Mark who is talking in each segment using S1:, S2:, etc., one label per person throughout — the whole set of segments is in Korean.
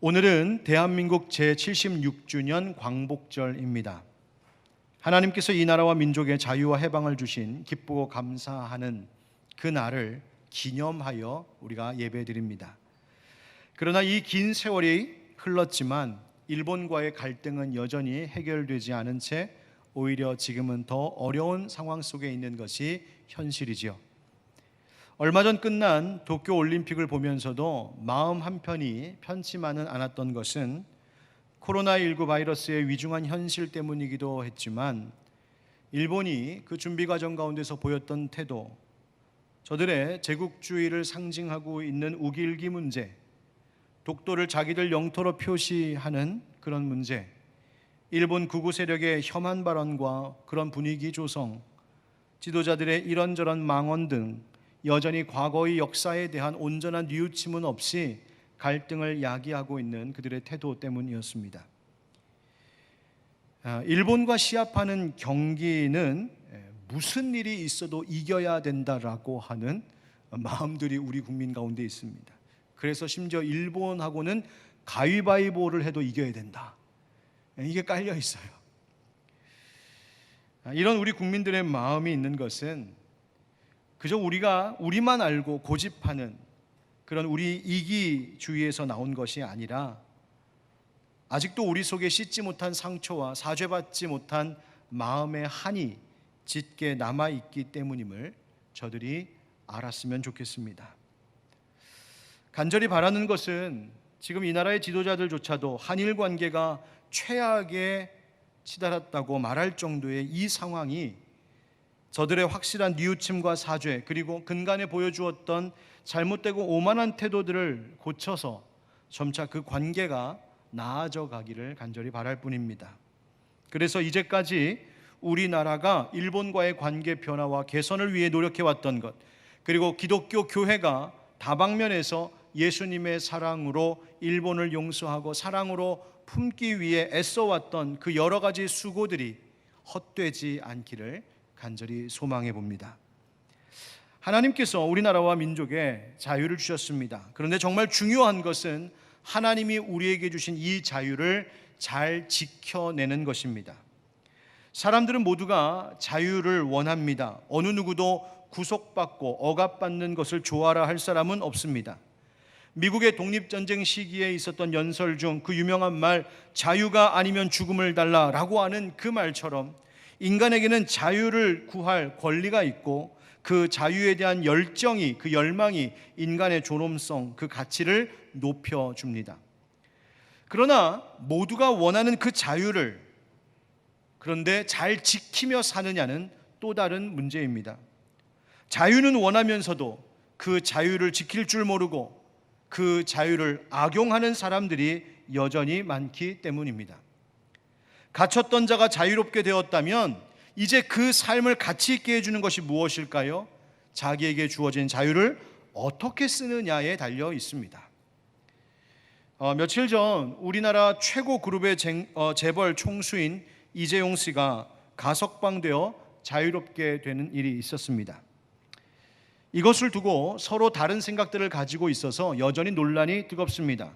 S1: 오늘은 대한민국 제76주년 광복절입니다. 하나님께서 이 나라와 민족의 자유와 해방을 주신 기쁘고 감사하는 그 날을 기념하여 우리가 예배드립니다. 그러나 이 긴 세월이 흘렀지만 일본과의 갈등은 여전히 해결되지 않은 채 오히려 지금은 더 어려운 상황 속에 있는 것이 현실이지요. 얼마 전 끝난 도쿄 올림픽을 보면서도 마음 한편이 편치만은 않았던 것은 코로나19 바이러스의 위중한 현실 때문이기도 했지만 일본이 그 준비 과정 가운데서 보였던 태도, 저들의 제국주의를 상징하고 있는 우길기 문제, 독도를 자기들 영토로 표시하는 그런 문제, 일본 극우 세력의 혐한 발언과 그런 분위기 조성, 지도자들의 이런저런 망언 등 여전히 과거의 역사에 대한 온전한 뉘우침은 없이 갈등을 야기하고 있는 그들의 태도 때문이었습니다. 일본과 시합하는 경기는 무슨 일이 있어도 이겨야 된다라고 하는 마음들이 우리 국민 가운데 있습니다. 그래서 심지어 일본하고는 가위바위보를 해도 이겨야 된다, 이게 깔려 있어요. 이런 우리 국민들의 마음이 있는 것은 그저 우리만 알고 고집하는 그런 우리 이기주의에서 나온 것이 아니라 아직도 우리 속에 씻지 못한 상처와 사죄받지 못한 마음의 한이 짙게 남아있기 때문임을 저들이 알았으면 좋겠습니다. 간절히 바라는 것은 지금 이 나라의 지도자들조차도 한일 관계가 최악에 치달았다고 말할 정도의 이 상황이 저들의 확실한 뉘우침과 사죄, 그리고 근간에 보여주었던 잘못되고 오만한 태도들을 고쳐서 점차 그 관계가 나아져 가기를 간절히 바랄 뿐입니다. 그래서 이제까지 우리나라가 일본과의 관계 변화와 개선을 위해 노력해왔던 것, 그리고 기독교 교회가 다방면에서 예수님의 사랑으로 일본을 용서하고 사랑으로 품기 위해 애써왔던 그 여러 가지 수고들이 헛되지 않기를 간절히 소망해 봅니다. 하나님께서 우리나라와 민족에 자유를 주셨습니다. 그런데 정말 중요한 것은 하나님이 우리에게 주신 이 자유를 잘 지켜내는 것입니다. 사람들은 모두가 자유를 원합니다. 어느 누구도 구속받고 억압받는 것을 좋아라 할 사람은 없습니다. 미국의 독립전쟁 시기에 있었던 연설 중 그 유명한 말, 자유가 아니면 죽음을 달라라고 하는 그 말처럼 인간에게는 자유를 구할 권리가 있고 그 자유에 대한 열정이, 그 열망이 인간의 존엄성, 그 가치를 높여줍니다. 그러나 모두가 원하는 그 자유를 그런데 잘 지키며 사느냐는 또 다른 문제입니다. 자유는 원하면서도 그 자유를 지킬 줄 모르고 그 자유를 악용하는 사람들이 여전히 많기 때문입니다. 갇혔던 자가 자유롭게 되었다면 이제 그 삶을 가치 있게 해주는 것이 무엇일까요? 자기에게 주어진 자유를 어떻게 쓰느냐에 달려 있습니다. 며칠 전 우리나라 최고 그룹의 재벌 총수인 이재용 씨가 가석방되어 자유롭게 되는 일이 있었습니다. 이것을 두고 서로 다른 생각들을 가지고 있어서 여전히 논란이 뜨겁습니다.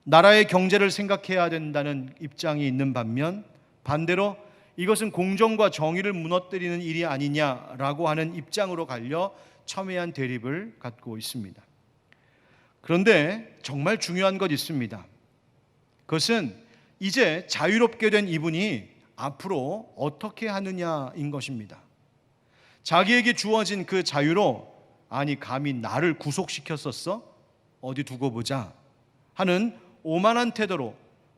S1: 나라의 경제를 생각해야 된다는 입장이 있는 반면 반대로 이것은 공정과 정의를 무너뜨리는 일이 아니냐라고 하는 입장으로 갈려 첨예한 대립을 갖고 있습니다. 그런데 정말 중요한 것 있습니다. 그것은 이제 자유롭게 된 이분이 앞으로 어떻게 하느냐인 것입니다. 자기에게 주어진 그 자유로 아니 감히 나를 구속시켰었어? 어디 두고 보자 하는 오만한 태도로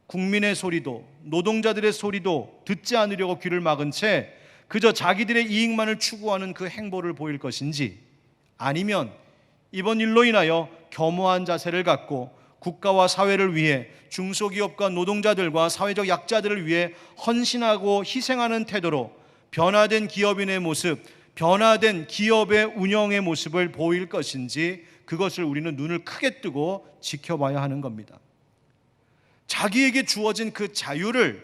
S1: 국민의 소리도 노동자들의 소리도 듣지 않으려고 귀를 막은 채 그저 자기들의 이익만을 추구하는 그 행보를 보일 것인지, 아니면 이번 일로 인하여 겸허한 자세를 갖고 국가와 사회를 위해 중소기업과 노동자들과 사회적 약자들을 위해 헌신하고 희생하는 태도로 변화된 기업인의 모습, 변화된 기업의 운영의 모습을 보일 것인지, 그것을 우리는 눈을 크게 뜨고 지켜봐야 하는 겁니다. 자기에게 주어진 그 자유를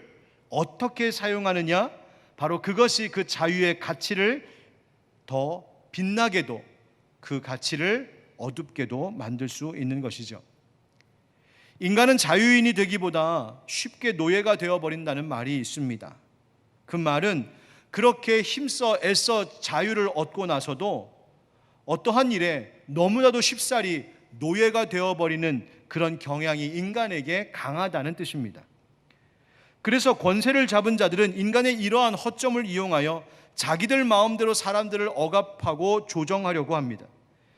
S1: 어떻게 사용하느냐, 바로 그것이 그 자유의 가치를 더 빛나게도 그 가치를 어둡게도 만들 수 있는 것이죠. 인간은 자유인이 되기보다 쉽게 노예가 되어버린다는 말이 있습니다. 그 말은 그렇게 힘써 애써 자유를 얻고 나서도 어떠한 일에 너무나도 쉽사리 노예가 되어버리는 그런 경향이 인간에게 강하다는 뜻입니다. 그래서 권세를 잡은 자들은 인간의 이러한 허점을 이용하여 자기들 마음대로 사람들을 억압하고 조정하려고 합니다.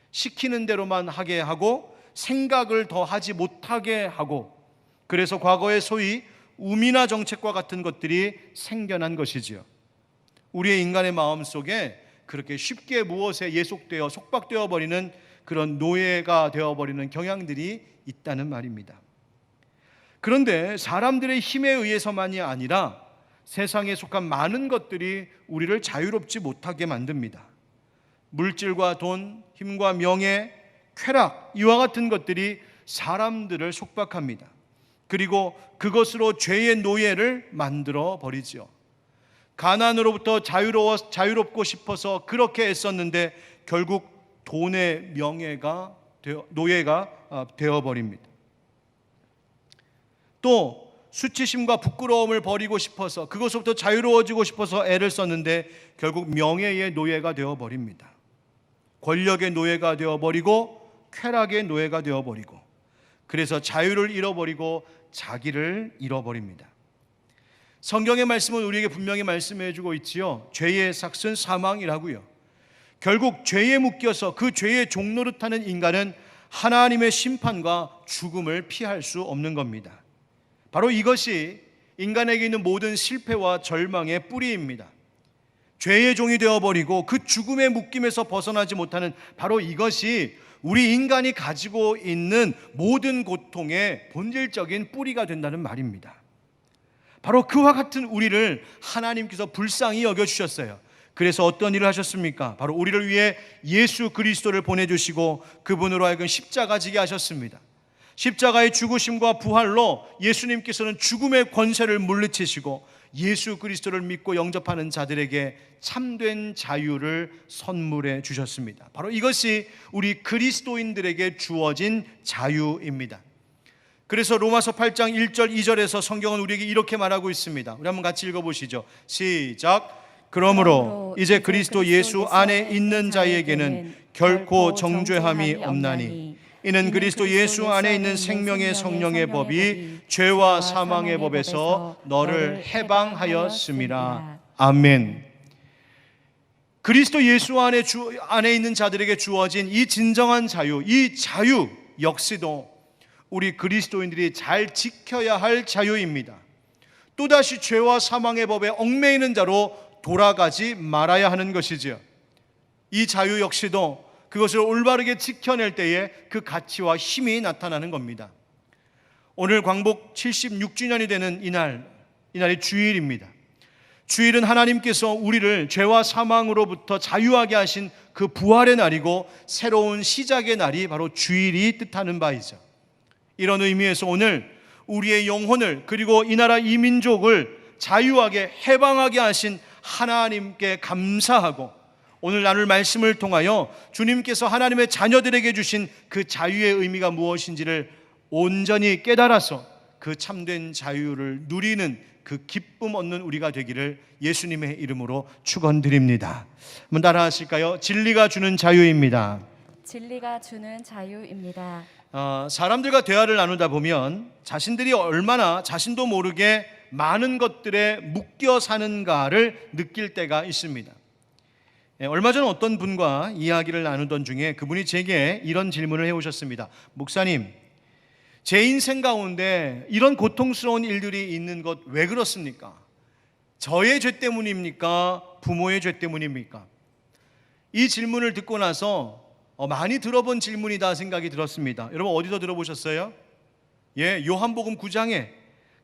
S1: 시키는 대로만 하게 하고 생각을 더 하지 못하게 하고, 그래서 과거의 소위 우미나 정책과 같은 것들이 생겨난 것이지요. 우리의 인간의 마음 속에 그렇게 쉽게 무엇에 예속되어 속박되어 버리는 그런 노예가 되어버리는 경향들이 있다는 말입니다. 그런데 사람들의 힘에 의해서만이 아니라 세상에 속한 많은 것들이 우리를 자유롭지 못하게 만듭니다. 물질과 돈, 힘과 명예, 쾌락, 이와 같은 것들이 사람들을 속박합니다. 그리고 그것으로 죄의 노예를 만들어 버리죠. 가난으로부터 자유롭고 싶어서 그렇게 애썼는데 결국 돈의 노예가 되어버립니다. 또 수치심과 부끄러움을 버리고 싶어서, 그것으로부터 자유로워지고 싶어서 애를 썼는데 결국 명예의 노예가 되어버립니다. 권력의 노예가 되어버리고 쾌락의 노예가 되어버리고, 그래서 자유를 잃어버리고 자기를 잃어버립니다. 성경의 말씀은 우리에게 분명히 말씀해 주고 있지요. 죄의 삭은 사망이라고요. 결국 죄에 묶여서 그 죄의 종노릇하는 인간은 하나님의 심판과 죽음을 피할 수 없는 겁니다. 바로 이것이 인간에게 있는 모든 실패와 절망의 뿌리입니다. 죄의 종이 되어버리고 그 죽음의 묶임에서 벗어나지 못하는 바로 이것이 우리 인간이 가지고 있는 모든 고통의 본질적인 뿌리가 된다는 말입니다. 바로 그와 같은 우리를 하나님께서 불쌍히 여겨주셨어요. 그래서 어떤 일을 하셨습니까? 바로 우리를 위해 예수 그리스도를 보내주시고 그분으로 하여금 십자가 지게 하셨습니다. 십자가의 죽으심과 부활로 예수님께서는 죽음의 권세를 물리치시고 예수 그리스도를 믿고 영접하는 자들에게 참된 자유를 선물해 주셨습니다. 바로 이것이 우리 그리스도인들에게 주어진 자유입니다. 그래서 로마서 8장 1절 2절에서 성경은 우리에게 이렇게 말하고 있습니다. 우리 한번 같이 읽어보시죠. 시작. 그러므로 이제 그리스도 예수 안에 있는 자에게는 결코 정죄함이 없나니 이는 그리스도 예수 안에 있는 생명의 성령의 법이 죄와 사망의 법에서 너를 해방하였음이라. 아멘. 그리스도 예수 안에 있는 자들에게 주어진 이 진정한 자유, 이 자유 역시도 우리 그리스도인들이 잘 지켜야 할 자유입니다. 또다시 죄와 사망의 법에 얽매이는 자로 돌아가지 말아야 하는 것이지요. 이 자유 역시도 그것을 올바르게 지켜낼 때에 그 가치와 힘이 나타나는 겁니다. 오늘 광복 76주년이 되는 이날이 주일입니다. 주일은 하나님께서 우리를 죄와 사망으로부터 자유하게 하신 그 부활의 날이고 새로운 시작의 날이 바로 주일이 뜻하는 바이죠. 이런 의미에서 오늘 우리의 영혼을, 그리고 이 나라 이 민족을 자유하게 해방하게 하신 하나님께 감사하고, 오늘 나눌 말씀을 통하여 주님께서 하나님의 자녀들에게 주신 그 자유의 의미가 무엇인지를 온전히 깨달아서 그 참된 자유를 누리는 그 기쁨 얻는 우리가 되기를 예수님의 이름으로 축원드립니다. 한번 따라 하실까요? 진리가 주는 자유입니다.
S2: 진리가 주는 자유입니다.
S1: 사람들과 대화를 나누다 보면 자신들이 얼마나 자신도 모르게 많은 것들에 묶여 사는가를 느낄 때가 있습니다. 얼마 전 어떤 분과 이야기를 나누던 중에 그분이 제게 이런 질문을 해오셨습니다. 목사님, 제 인생 가운데 이런 고통스러운 일들이 있는 것 왜 그렇습니까? 저의 죄 때문입니까? 부모의 죄 때문입니까? 이 질문을 듣고 나서 많이 들어본 질문이다 생각이 들었습니다. 여러분 어디서 들어보셨어요? 요한복음 9장에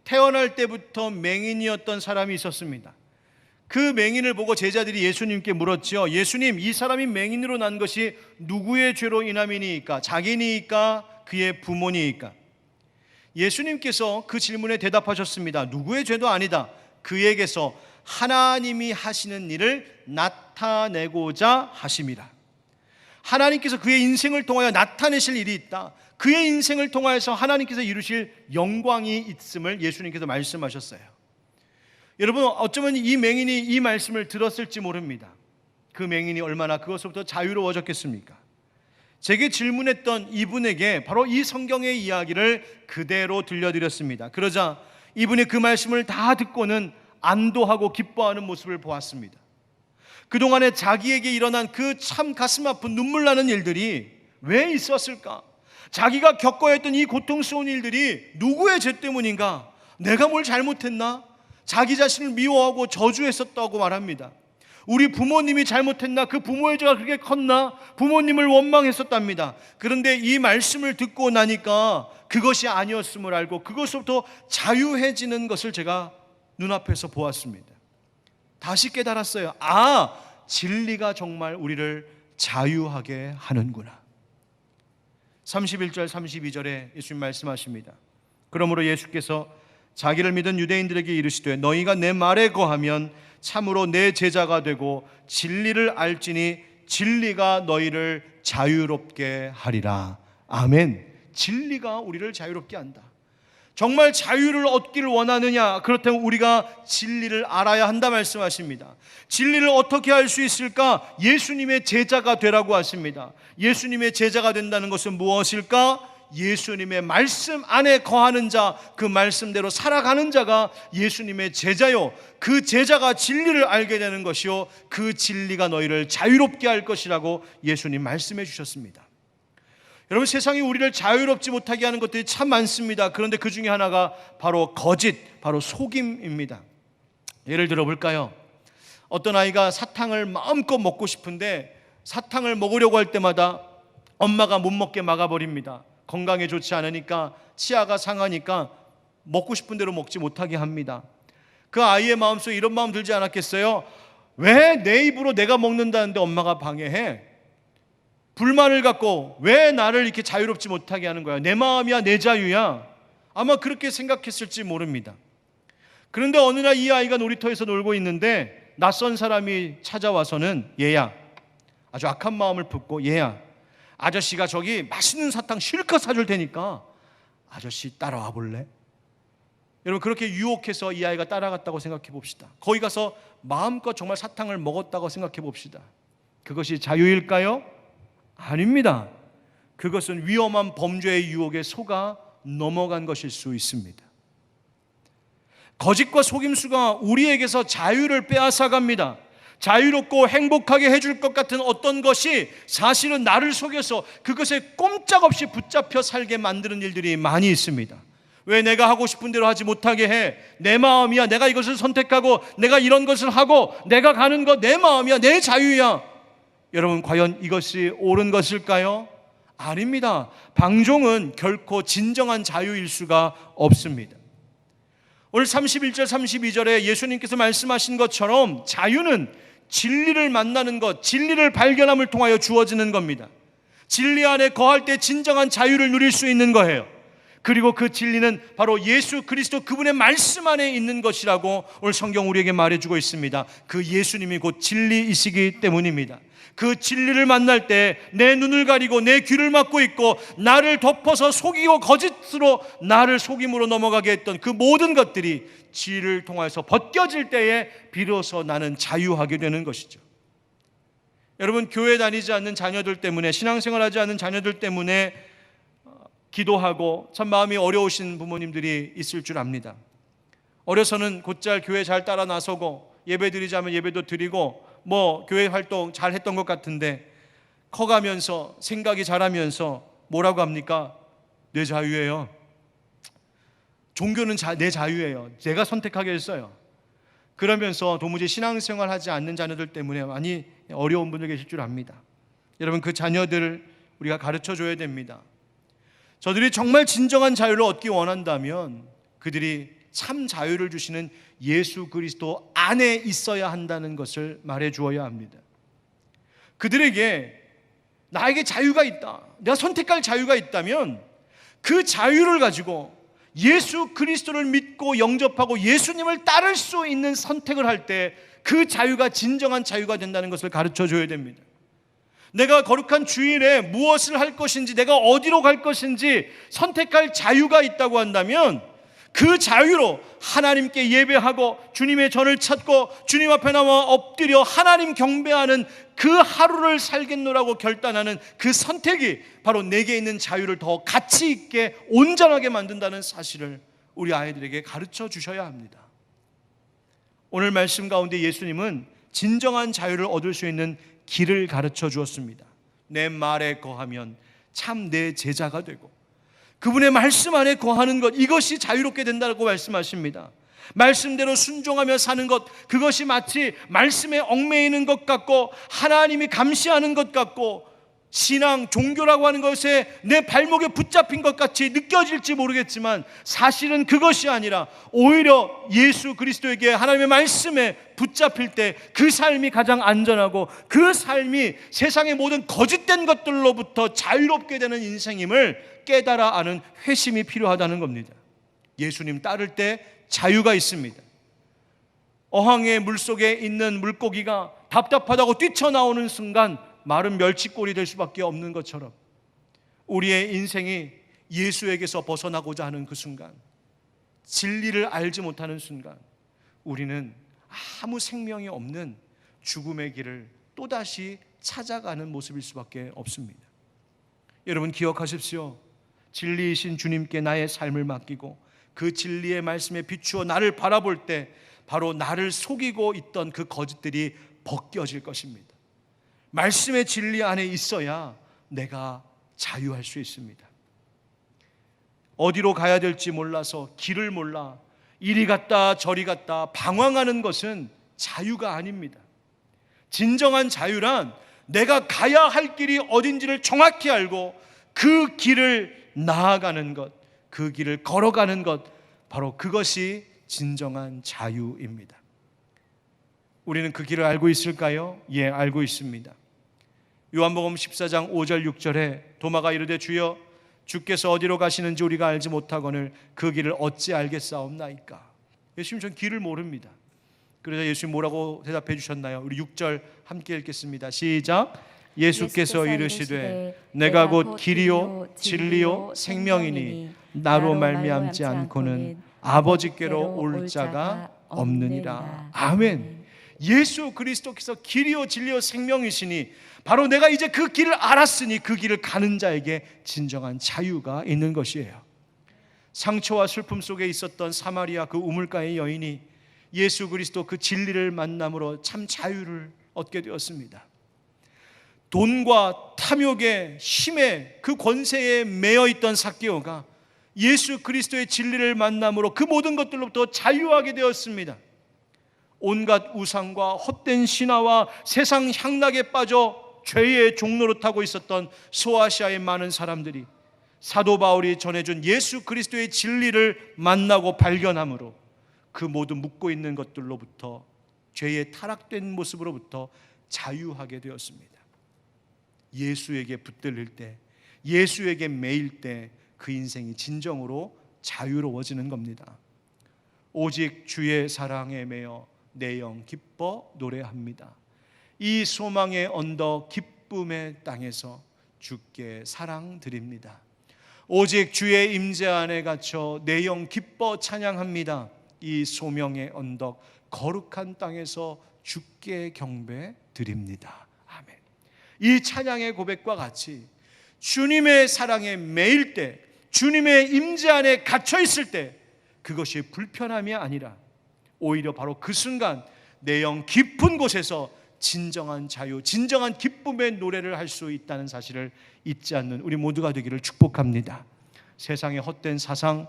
S1: 태어날 때부터 맹인이었던 사람이 있었습니다. 그 맹인을 보고 제자들이 예수님께 물었죠. 예수님, 이 사람이 맹인으로 난 것이 누구의 죄로 인함이니까? 자기니까? 그의 부모니까? 예수님께서 그 질문에 대답하셨습니다. 누구의 죄도 아니다. 그에게서 하나님이 하시는 일을 나타내고자 하심이라. 하나님께서 그의 인생을 통하여 나타내실 일이 있다. 그의 인생을 통하여서 하나님께서 이루실 영광이 있음을 예수님께서 말씀하셨어요. 여러분, 어쩌면 이 맹인이 이 말씀을 들었을지 모릅니다. 그 맹인이 얼마나 그것으로부터 자유로워졌겠습니까? 제게 질문했던 이분에게 바로 이 성경의 이야기를 그대로 들려드렸습니다. 그러자 이분이 그 말씀을 다 듣고는 안도하고 기뻐하는 모습을 보았습니다. 그동안에 자기에게 일어난 그 참 가슴 아픈 눈물 나는 일들이 왜 있었을까? 자기가 겪어야 했던 이 고통스러운 일들이 누구의 죄 때문인가? 내가 뭘 잘못했나? 자기 자신을 미워하고 저주했었다고 말합니다. 우리 부모님이 잘못했나? 그 부모의 죄가 그렇게 컸나? 부모님을 원망했었답니다. 그런데 이 말씀을 듣고 나니까 그것이 아니었음을 알고 그것으로부터 자유해지는 것을 제가 눈앞에서 보았습니다. 다시 깨달았어요. 아, 진리가 정말 우리를 자유하게 하는구나. 31절 32절에 예수님 말씀하십니다. 그러므로 예수께서 자기를 믿은 유대인들에게 이르시되 너희가 내 말에 거하면 참으로 내 제자가 되고 진리를 알지니 진리가 너희를 자유롭게 하리라. 아멘. 진리가 우리를 자유롭게 한다. 정말 자유를 얻기를 원하느냐? 그렇다면 우리가 진리를 알아야 한다 말씀하십니다. 진리를 어떻게 알 수 있을까? 예수님의 제자가 되라고 하십니다. 예수님의 제자가 된다는 것은 무엇일까? 예수님의 말씀 안에 거하는 자, 그 말씀대로 살아가는 자가 예수님의 제자요, 그 제자가 진리를 알게 되는 것이요, 그 진리가 너희를 자유롭게 할 것이라고 예수님 말씀해 주셨습니다. 여러분, 세상이 우리를 자유롭지 못하게 하는 것들이 참 많습니다. 그런데 그 중에 하나가 바로 거짓, 바로 속임입니다. 예를 들어 볼까요? 어떤 아이가 사탕을 마음껏 먹고 싶은데 사탕을 먹으려고 할 때마다 엄마가 못 먹게 막아버립니다. 건강에 좋지 않으니까, 치아가 상하니까 먹고 싶은 대로 먹지 못하게 합니다. 그 아이의 마음속에 이런 마음 들지 않았겠어요? 왜 내 입으로 내가 먹는다는데 엄마가 방해해? 불만을 갖고 왜 나를 이렇게 자유롭지 못하게 하는 거야? 내 마음이야, 내 자유야. 아마 그렇게 생각했을지 모릅니다. 그런데 어느 날 이 아이가 놀이터에서 놀고 있는데 낯선 사람이 찾아와서는 얘야, 아주 악한 마음을 품고, 얘야, 아저씨가 저기 맛있는 사탕 실컷 사줄 테니까 아저씨 따라와 볼래? 여러분, 그렇게 유혹해서 이 아이가 따라갔다고 생각해 봅시다. 거기 가서 마음껏 정말 사탕을 먹었다고 생각해 봅시다. 그것이 자유일까요? 아닙니다. 그것은 위험한 범죄의 유혹에 속아 넘어간 것일 수 있습니다. 거짓과 속임수가 우리에게서 자유를 빼앗아갑니다. 자유롭고 행복하게 해줄 것 같은 어떤 것이 사실은 나를 속여서 그것에 꼼짝없이 붙잡혀 살게 만드는 일들이 많이 있습니다. 왜 내가 하고 싶은 대로 하지 못하게 해? 내 마음이야. 내가 이것을 선택하고 내가 이런 것을 하고 내가 가는 것 내 마음이야. 내 자유야. 여러분, 과연 이것이 옳은 것일까요? 아닙니다. 방종은 결코 진정한 자유일 수가 없습니다. 오늘 31절 32절에 예수님께서 말씀하신 것처럼 자유는 진리를 만나는 것, 진리를 발견함을 통하여 주어지는 겁니다. 진리 안에 거할 때 진정한 자유를 누릴 수 있는 거예요. 그리고 그 진리는 바로 예수 그리스도 그분의 말씀 안에 있는 것이라고 오늘 성경 우리에게 말해주고 있습니다. 그 예수님이 곧 진리이시기 때문입니다. 그 진리를 만날 때 내 눈을 가리고 내 귀를 막고 있고 나를 덮어서 속이고 거짓으로 나를 속임으로 넘어가게 했던 그 모든 것들이 진리를 통해서 벗겨질 때에 비로소 나는 자유하게 되는 것이죠. 여러분, 교회 다니지 않는 자녀들 때문에, 신앙생활하지 않는 자녀들 때문에 기도하고 참 마음이 어려우신 부모님들이 있을 줄 압니다. 어려서는 곧잘 교회 잘 따라 나서고 예배 드리자면 예배도 드리고 교회 활동 잘 했던 것 같은데 커가면서 생각이 자라면서 뭐라고 합니까? 내 자유예요. 종교는 내 자유예요. 제가 선택하게 했어요. 그러면서 도무지 신앙생활 하지 않는 자녀들 때문에 많이 어려운 분들 계실 줄 압니다. 여러분, 그 자녀들을 우리가 가르쳐 줘야 됩니다. 저들이 정말 진정한 자유를 얻기 원한다면 그들이 참 자유를 주시는 예수 그리스도 안에 있어야 한다는 것을 말해 주어야 합니다. 그들에게 나에게 자유가 있다, 내가 선택할 자유가 있다면 그 자유를 가지고 예수 그리스도를 믿고 영접하고 예수님을 따를 수 있는 선택을 할 때 그 자유가 진정한 자유가 된다는 것을 가르쳐 줘야 됩니다. 내가 거룩한 주일에 무엇을 할 것인지, 내가 어디로 갈 것인지 선택할 자유가 있다고 한다면 그 자유로 하나님께 예배하고 주님의 전을 찾고 주님 앞에 나와 엎드려 하나님 경배하는 그 하루를 살겠노라고 결단하는 그 선택이 바로 내게 있는 자유를 더 가치 있게 온전하게 만든다는 사실을 우리 아이들에게 가르쳐 주셔야 합니다. 오늘 말씀 가운데 예수님은 진정한 자유를 얻을 수 있는 길을 가르쳐 주었습니다. 내 말에 거하면 참 내 제자가 되고 그분의 말씀 안에 거하는 것, 이것이 자유롭게 된다고 말씀하십니다. 말씀대로 순종하며 사는 것, 그것이 마치 말씀에 얽매이는 것 같고 하나님이 감시하는 것 같고 신앙, 종교라고 하는 것에 내 발목에 붙잡힌 것 같이 느껴질지 모르겠지만 사실은 그것이 아니라 오히려 예수 그리스도에게 하나님의 말씀에 붙잡힐 때 그 삶이 가장 안전하고 그 삶이 세상의 모든 거짓된 것들로부터 자유롭게 되는 인생임을 깨달아 아는 회심이 필요하다는 겁니다. 예수님 따를 때 자유가 있습니다. 어항의 물속에 있는 물고기가 답답하다고 뛰쳐나오는 순간 마른 멸치꼴이 될 수밖에 없는 것처럼 우리의 인생이 예수에게서 벗어나고자 하는 그 순간, 진리를 알지 못하는 순간 우리는 아무 생명이 없는 죽음의 길을 또다시 찾아가는 모습일 수밖에 없습니다. 여러분 기억하십시오. 진리이신 주님께 나의 삶을 맡기고 그 진리의 말씀에 비추어 나를 바라볼 때 바로 나를 속이고 있던 그 거짓들이 벗겨질 것입니다. 말씀의 진리 안에 있어야 내가 자유할 수 있습니다. 어디로 가야 될지 몰라서 길을 몰라 이리 갔다 저리 갔다 방황하는 것은 자유가 아닙니다. 진정한 자유란 내가 가야 할 길이 어딘지를 정확히 알고 그 길을 나아가는 것, 그 길을 걸어가는 것, 바로 그것이 진정한 자유입니다. 우리는 그 길을 알고 있을까요? 예, 알고 있습니다. 요한복음 14장 5절 6절에 도마가 이르되 주여 주께서 어디로 가시는지 우리가 알지 못하거늘 그 길을 어찌 알겠사옵나이까. 예수님 전 길을 모릅니다. 그래서 예수님 뭐라고 대답해 주셨나요? 우리 6절 함께 읽겠습니다. 시작. 예수께서 이르시되 내가 곧 길이요 진리요 생명이니 나로 말미암지 않고는 아버지께로 올 자가 없느니라. 아멘. 예수 그리스도께서 길이요 진리요 생명이시니 바로 내가 이제 그 길을 알았으니 그 길을 가는 자에게 진정한 자유가 있는 것이에요. 상처와 슬픔 속에 있었던 사마리아 그 우물가의 여인이 예수 그리스도 그 진리를 만남으로 참 자유를 얻게 되었습니다. 돈과 탐욕의 힘에 그 권세에 매여 있던 삭개오가 예수 그리스도의 진리를 만남으로 그 모든 것들로부터 자유하게 되었습니다. 온갖 우상과 헛된 신화와 세상 향락에 빠져 죄의 종로로 타고 있었던 소아시아의 많은 사람들이 사도 바울이 전해준 예수 그리스도의 진리를 만나고 발견함으로 그 모든 묶고 있는 것들로부터 죄의 타락된 모습으로부터 자유하게 되었습니다. 예수에게 붙들릴 때, 예수에게 매일 때 그 인생이 진정으로 자유로워지는 겁니다. 오직 주의 사랑에 매여 내 영 기뻐 노래합니다. 이 소망의 언덕 기쁨의 땅에서 주께 사랑 드립니다. 오직 주의 임재 안에 갇혀 내 영 기뻐 찬양합니다. 이 소명의 언덕 거룩한 땅에서 주께 경배 드립니다. 아멘. 이 찬양의 고백과 같이 주님의 사랑에 매일 때, 주님의 임재 안에 갇혀 있을 때 그것이 불편함이 아니라 오히려 바로 그 순간 내 영 깊은 곳에서 진정한 자유, 진정한 기쁨의 노래를 할 수 있다는 사실을 잊지 않는 우리 모두가 되기를 축복합니다. 세상의 헛된 사상,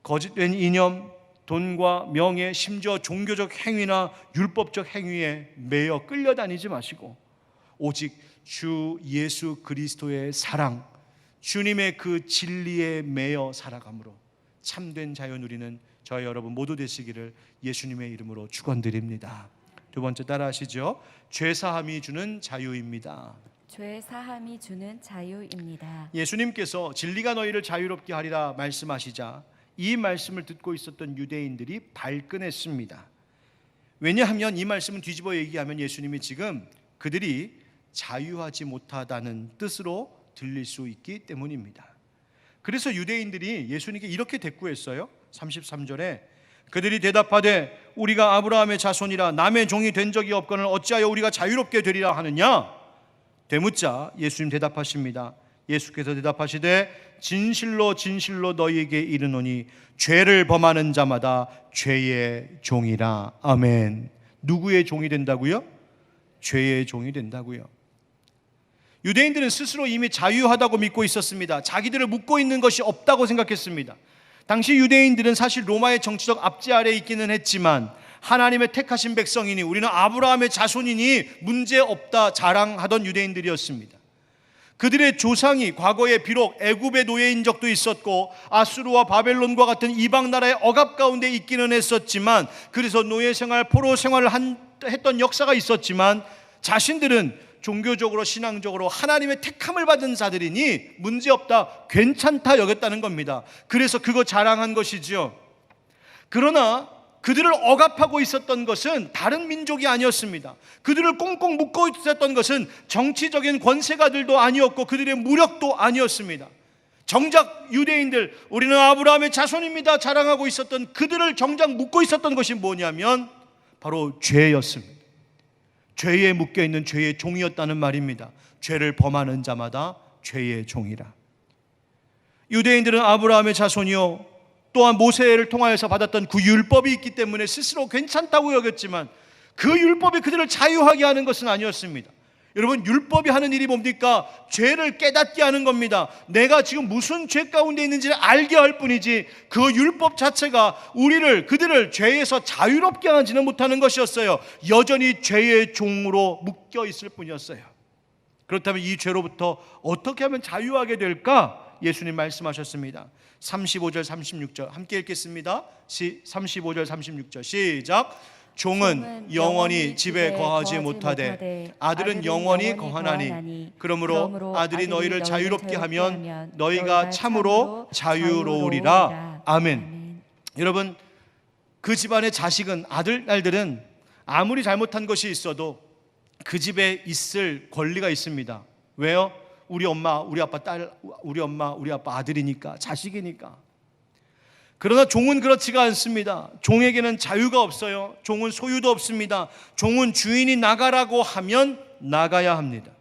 S1: 거짓된 이념, 돈과 명예, 심지어 종교적 행위나 율법적 행위에 매여 끌려다니지 마시고 오직 주 예수 그리스도의 사랑, 주님의 그 진리에 매여 살아감으로 참된 자유 누리는 저희 여러분 모두 되시기를 예수님의 이름으로 축원드립니다. 두 번째 따라하시죠. 죄사함이 주는 자유입니다.
S2: 죄사함이 주는 자유입니다.
S1: 예수님께서 진리가 너희를 자유롭게 하리라 말씀하시자 이 말씀을 듣고 있었던 유대인들이 발끈했습니다. 왜냐하면 이 말씀은 뒤집어 얘기하면 예수님이 지금 그들이 자유하지 못하다는 뜻으로 들릴 수 있기 때문입니다. 그래서 유대인들이 예수님께 이렇게 대꾸했어요. 33절에 그들이 대답하되 우리가 아브라함의 자손이라 남의 종이 된 적이 없거늘 어찌하여 우리가 자유롭게 되리라 하느냐? 되묻자 예수님 대답하십니다. 예수께서 대답하시되 진실로 진실로 너희에게 이르노니 죄를 범하는 자마다 죄의 종이라. 아멘. 누구의 종이 된다고요? 죄의 종이 된다고요. 유대인들은 스스로 이미 자유하다고 믿고 있었습니다. 자기들을 묶고 있는 것이 없다고 생각했습니다. 당시 유대인들은 사실 로마의 정치적 압제 아래에 있기는 했지만 하나님의 택하신 백성이니 우리는 아브라함의 자손이니 문제없다 자랑하던 유대인들이었습니다. 그들의 조상이 과거에 비록 애굽의 노예인 적도 있었고 아수르와 바벨론과 같은 이방 나라의 억압 가운데 있기는 했었지만, 그래서 노예 생활, 포로 생활을 했던 역사가 있었지만 자신들은 종교적으로 신앙적으로 하나님의 택함을 받은 자들이니 문제없다, 괜찮다 여겼다는 겁니다. 그래서 그거 자랑한 것이죠. 그러나 그들을 억압하고 있었던 것은 다른 민족이 아니었습니다. 그들을 꽁꽁 묶고 있었던 것은 정치적인 권세가들도 아니었고 그들의 무력도 아니었습니다. 정작 유대인들, 우리는 아브라함의 자손입니다 자랑하고 있었던 그들을 정작 묶고 있었던 것이 뭐냐면 바로 죄였습니다. 죄에 묶여있는 죄의 종이었다는 말입니다. 죄를 범하는 자마다 죄의 종이라. 유대인들은 아브라함의 자손이요, 또한 모세를 통하여서 받았던 그 율법이 있기 때문에 스스로 괜찮다고 여겼지만 그 율법이 그들을 자유하게 하는 것은 아니었습니다. 여러분, 율법이 하는 일이 뭡니까? 죄를 깨닫게 하는 겁니다. 내가 지금 무슨 죄 가운데 있는지를 알게 할 뿐이지 그 율법 자체가 그들을 죄에서 자유롭게 하지는 못하는 것이었어요. 여전히 죄의 종으로 묶여 있을 뿐이었어요. 그렇다면 이 죄로부터 어떻게 하면 자유하게 될까? 예수님 말씀하셨습니다. 35절 36절 함께 읽겠습니다. 35절 36절 시작. 종은 영원히 집에 거하지 못하되 아들은 영원히 거하나니 그러므로 아들이 너희를 자유롭게 하면 너희가 참으로 자유로우리라. 아멘. 여러분, 그 집안의 자식은, 딸들은 아무리 잘못한 것이 있어도 그 집에 있을 권리가 있습니다. 왜요? 우리 엄마, 우리 아빠 딸, 우리 엄마, 우리 아빠 아들이니까, 자식이니까. 그러나 종은 그렇지가 않습니다. 종에게는 자유가 없어요. 종은 소유도 없습니다. 종은 주인이 나가라고 하면 나가야 합니다.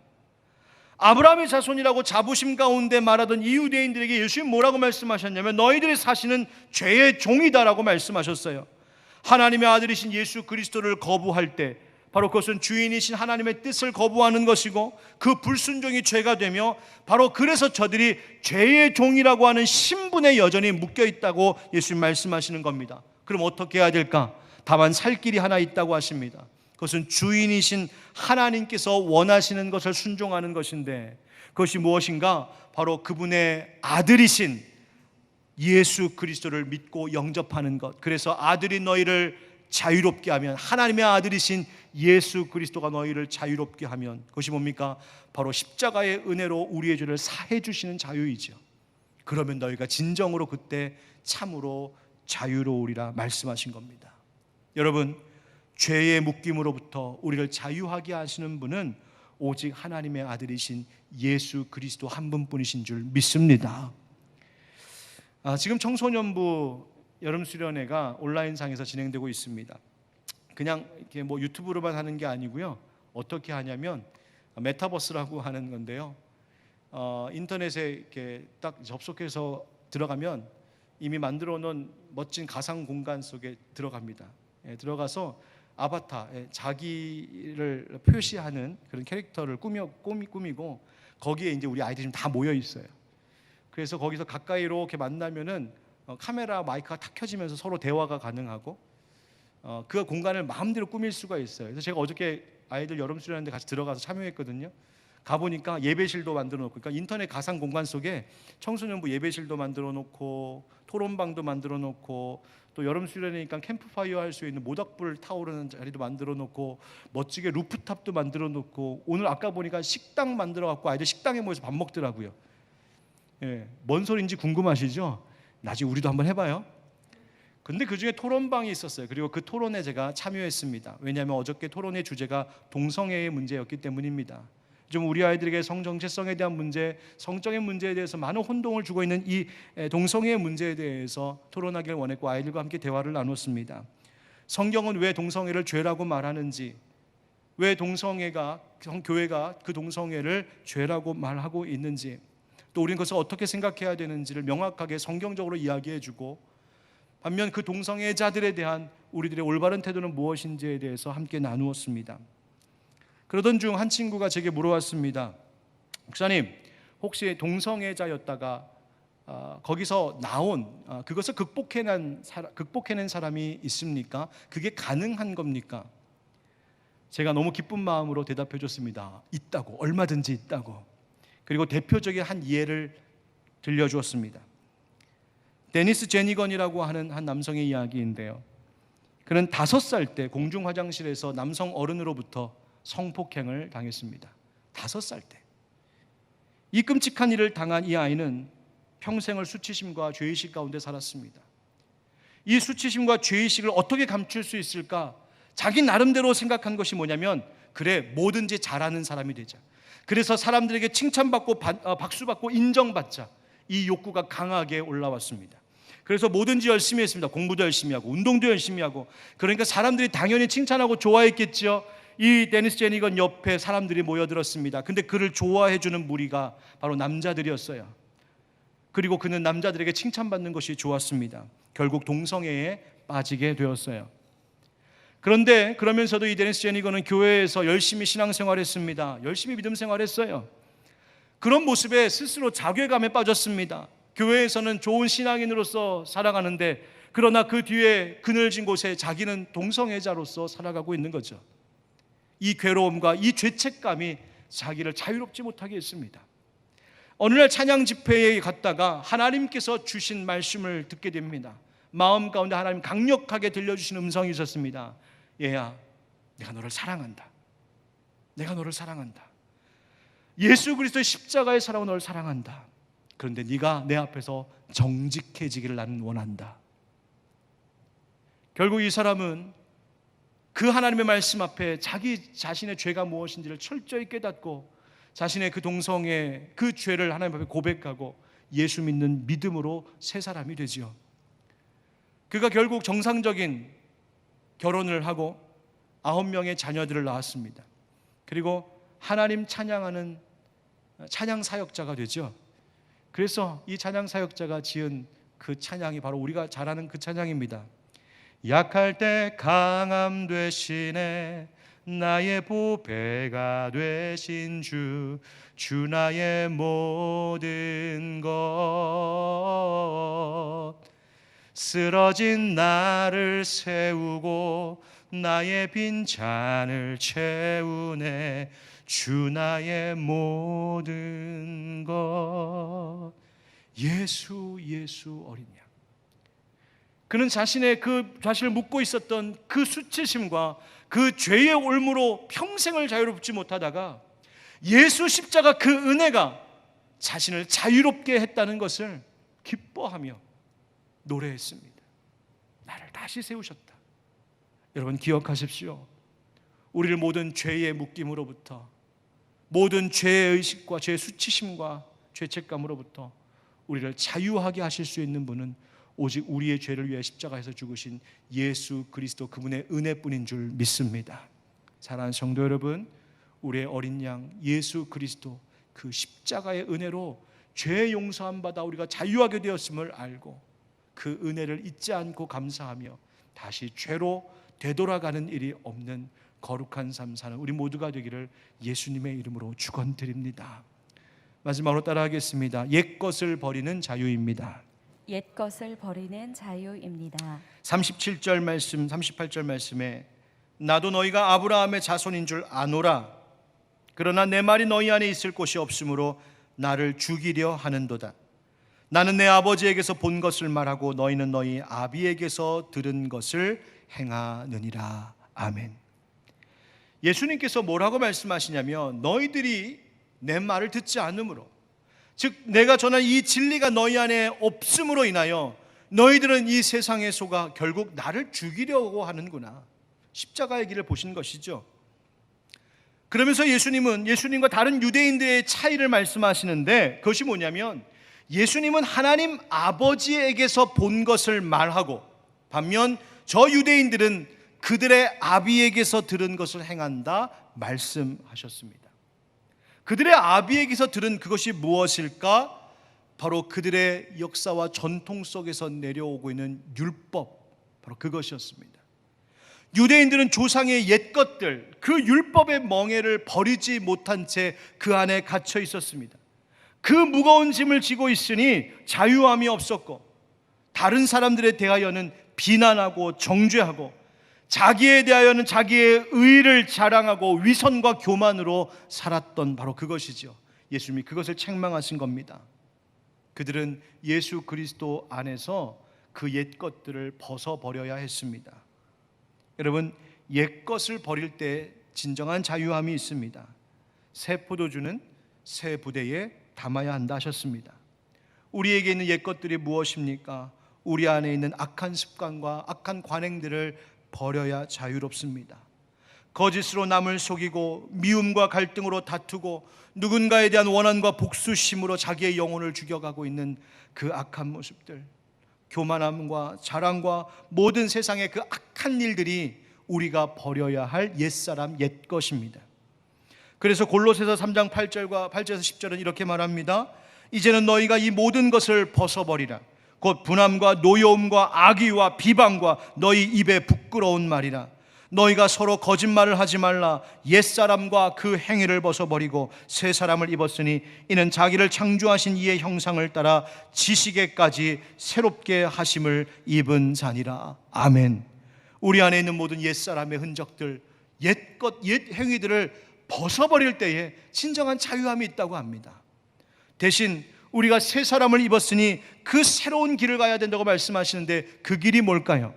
S1: 아브라함의 자손이라고 자부심 가운데 말하던 이 유대인들에게 예수님 뭐라고 말씀하셨냐면 너희들이 사시는 죄의 종이다라고 말씀하셨어요. 하나님의 아들이신 예수 그리스도를 거부할 때 바로 그것은 주인이신 하나님의 뜻을 거부하는 것이고 그 불순종이 죄가 되며 바로 그래서 저들이 죄의 종이라고 하는 신분에 여전히 묶여 있다고 예수님 말씀하시는 겁니다. 그럼 어떻게 해야 될까? 다만 살 길이 하나 있다고 하십니다. 그것은 주인이신 하나님께서 원하시는 것을 순종하는 것인데 그것이 무엇인가? 바로 그분의 아들이신 예수 그리스도를 믿고 영접하는 것. 그래서 아들이 너희를 자유롭게 하면, 하나님의 아들이신 예수 그리스도가 너희를 자유롭게 하면 그것이 뭡니까? 바로 십자가의 은혜로 우리의 죄를 사해 주시는 자유이죠. 그러면 너희가 진정으로 그때 참으로 자유로우리라 말씀하신 겁니다. 여러분, 죄의 묶임으로부터 우리를 자유하게 하시는 분은 오직 하나님의 아들이신 예수 그리스도 한 분뿐이신 줄 믿습니다. 지금 청소년부 여름수련회가 온라인상에서 진행되고 있습니다. 그냥 이렇게 뭐 유튜브로만 하는 게 아니고요. 어떻게 하냐면 메타버스라고 하는 건데요. 인터넷에 이렇게 딱 접속해서 들어가면 이미 만들어 놓은 멋진 가상 공간 속에 들어갑니다. 들어가서 아바타, 자기를 표시하는 그런 캐릭터를 꾸미고 거기에 이제 우리 아이들이 다 모여 있어요. 그래서 거기서 가까이로 이렇게 만나면은 카메라 마이크가 탁 켜지면서 서로 대화가 가능하고 그 공간을 마음대로 꾸밀 수가 있어요. 그래서 제가 어저께 아이들 여름 수련하는데 같이 들어가서 참여했거든요. 가보니까 예배실도 만들어 놓고, 그러니까 인터넷 가상 공간 속에 청소년부 예배실도 만들어 놓고 토론방도 만들어 놓고 또 여름 수련이니까 캠프파이어 할 수 있는 모닥불 타오르는 자리도 만들어 놓고 멋지게 루프탑도 만들어 놓고 오늘 아까 보니까 식당 만들어 갖고 아이들 식당에 모여서 밥 먹더라고요. 뭔 소리인지 궁금하시죠? 나중에 우리도 한번 해봐요. 근데 그 중에 토론방이 있었어요. 그리고 그 토론에 제가 참여했습니다. 왜냐하면 어저께 토론의 주제가 동성애의 문제였기 때문입니다. 좀 우리 아이들에게 성 정체성에 대한 문제, 성적인 문제에 대해서 많은 혼동을 주고 있는 이 동성애의 문제에 대해서 토론하길 원했고 아이들과 함께 대화를 나눴습니다. 성경은 왜 동성애를 죄라고 말하는지, 왜 교회가 그 동성애를 죄라고 말하고 있는지, 또 우리는 그것을 어떻게 생각해야 되는지를 명확하게 성경적으로 이야기해주고, 반면 그 동성애자들에 대한 우리들의 올바른 태도는 무엇인지에 대해서 함께 나누었습니다. 그러던 중 한 친구가 제게 물어왔습니다. 목사님, 혹시 동성애자였다가 거기서 나온 그것을 극복해낸 사람이 있습니까? 그게 가능한 겁니까? 제가 너무 기쁜 마음으로 대답해 줬습니다. 있다고, 얼마든지 있다고. 그리고 대표적인 한 예를 들려주었습니다. 데니스 제니건이라고 하는 한 남성의 이야기인데요, 그는 5살 때 공중 화장실에서 남성 어른으로부터 성폭행을 당했습니다. 5살 때. 이 끔찍한 일을 당한 이 아이는 평생을 수치심과 죄의식 가운데 살았습니다. 이 수치심과 죄의식을 어떻게 감출 수 있을까? 자기 나름대로 생각한 것이 뭐냐면, 그래, 뭐든지 잘하는 사람이 되자. 그래서 사람들에게 칭찬받고 박수받고 인정받자. 이 욕구가 강하게 올라왔습니다. 그래서 뭐든지 열심히 했습니다. 공부도 열심히 하고 운동도 열심히 하고. 그러니까 사람들이 당연히 칭찬하고 좋아했겠죠. 이 데니스 제니건 옆에 사람들이 모여들었습니다. 근데 그를 좋아해주는 무리가 바로 남자들이었어요. 그리고 그는 남자들에게 칭찬받는 것이 좋았습니다. 결국 동성애에 빠지게 되었어요. 그런데 그러면서도 이 데니스 제니건은 교회에서 열심히 신앙생활했습니다. 열심히 믿음 생활했어요. 그런 모습에 스스로 자괴감에 빠졌습니다. 교회에서는 좋은 신앙인으로서 살아가는데, 그러나 그 뒤에 그늘진 곳에 자기는 동성애자로서 살아가고 있는 거죠. 이 괴로움과 이 죄책감이 자기를 자유롭지 못하게 했습니다. 어느 날 찬양 집회에 갔다가 하나님께서 주신 말씀을 듣게 됩니다. 마음 가운데 하나님 강력하게 들려주신 음성이 있었습니다. 얘야, 내가 너를 사랑한다. 내가 너를 사랑한다. 예수 그리스도의 십자가의 사랑으로 너를 사랑한다. 그런데 네가 내 앞에서 정직해지기를 나는 원한다. 결국 이 사람은 그 하나님의 말씀 앞에 자기 자신의 죄가 무엇인지를 철저히 깨닫고 자신의 그 동성애, 그 죄를 하나님 앞에 고백하고 예수 믿는 믿음으로 새 사람이 되지요. 그가 결국 정상적인 결혼을 하고 9명의 자녀들을 낳았습니다. 그리고 하나님 찬양하는 찬양 사역자가 되죠. 그래서 이 찬양 사역자가 지은 그 찬양이 바로 우리가 잘 아는 그 찬양입니다. 약할 때 강함 되시네, 나의 보배가 되신 주 나의 모든 것. 쓰러진 나를 세우고 나의 빈 잔을 채우네, 주 나의 모든 것. 예수 어린 양. 그는 자신을 묻고 있었던 그 수치심과 그 죄의 올무로 평생을 자유롭지 못하다가 예수 십자가 그 은혜가 자신을 자유롭게 했다는 것을 기뻐하며 노래했습니다. 나를 다시 세우셨다. 여러분 기억하십시오. 우리를 모든 죄의 묶임으로부터, 모든 죄의 의식과 죄의 수치심과 죄책감으로부터 우리를 자유하게 하실 수 있는 분은 오직 우리의 죄를 위해 십자가에서 죽으신 예수 그리스도, 그분의 은혜뿐인 줄 믿습니다. 사랑하는 성도 여러분, 우리의 어린 양 예수 그리스도 그 십자가의 은혜로 죄 용서함 받아 우리가 자유하게 되었음을 알고 그 은혜를 잊지 않고 감사하며 다시 죄로 되돌아가는 일이 없는 거룩한 삶 사는 우리 모두가 되기를 예수님의 이름으로 축원드립니다. 마지막으로 따라하겠습니다. 옛 것을 버리는 자유입니다.
S2: 옛 것을 버리는 자유입니다.
S1: 37절 말씀, 38절 말씀에 나도 너희가 아브라함의 자손인 줄 아노라. 그러나 내 말이 너희 안에 있을 곳이 없으므로 나를 죽이려 하는도다. 나는 내 아버지에게서 본 것을 말하고 너희는 너희 아비에게서 들은 것을 행하느니라. 아멘. 예수님께서 뭐라고 말씀하시냐면, 너희들이 내 말을 듣지 않으므로, 즉 내가 전한 이 진리가 너희 안에 없음으로 인하여 너희들은 이 세상에 속아 결국 나를 죽이려고 하는구나. 십자가의 길을 보신 것이죠. 그러면서 예수님은 예수님과 다른 유대인들의 차이를 말씀하시는데, 그것이 뭐냐면 예수님은 하나님 아버지에게서 본 것을 말하고, 반면 저 유대인들은 그들의 아비에게서 들은 것을 행한다 말씀하셨습니다. 그들의 아비에게서 들은 그것이 무엇일까? 바로 그들의 역사와 전통 속에서 내려오고 있는 율법, 바로 그것이었습니다. 유대인들은 조상의 옛것들, 그 율법의 멍에를 버리지 못한 채 그 안에 갇혀 있었습니다. 그 무거운 짐을 지고 있으니 자유함이 없었고, 다른 사람들에 대하여는 비난하고 정죄하고, 자기에 대하여는 자기의 의를 자랑하고 위선과 교만으로 살았던 바로 그것이죠. 예수님이 그것을 책망하신 겁니다. 그들은 예수 그리스도 안에서 그 옛것들을 벗어버려야 했습니다. 여러분, 옛것을 버릴 때 진정한 자유함이 있습니다. 새 포도주는 새 부대에 담아야 한다 하셨습니다. 우리에게 있는 옛것들이 무엇입니까? 우리 안에 있는 악한 습관과 악한 관행들을 버려야 자유롭습니다. 거짓으로 남을 속이고 미움과 갈등으로 다투고 누군가에 대한 원한과 복수심으로 자기의 영혼을 죽여가고 있는 그 악한 모습들, 교만함과 자랑과 모든 세상의 그 악한 일들이 우리가 버려야 할 옛사람, 옛것입니다. 그래서 골로새서 3장 8절에서 10절은 이렇게 말합니다. 이제는 너희가 이 모든 것을 벗어버리라. 곧 분함과 노여움과 악의와 비방과 너희 입에 부끄러운 말이라. 너희가 서로 거짓말을 하지 말라. 옛사람과 그 행위를 벗어버리고 새 사람을 입었으니 이는 자기를 창조하신 이의 형상을 따라 지식에까지 새롭게 하심을 입은 자니라. 아멘. 우리 안에 있는 모든 옛사람의 흔적들, 옛것, 옛 행위들을 벗어버릴 때에 진정한 자유함이 있다고 합니다. 대신 우리가 새 사람을 입었으니 그 새로운 길을 가야 된다고 말씀하시는데, 그 길이 뭘까요?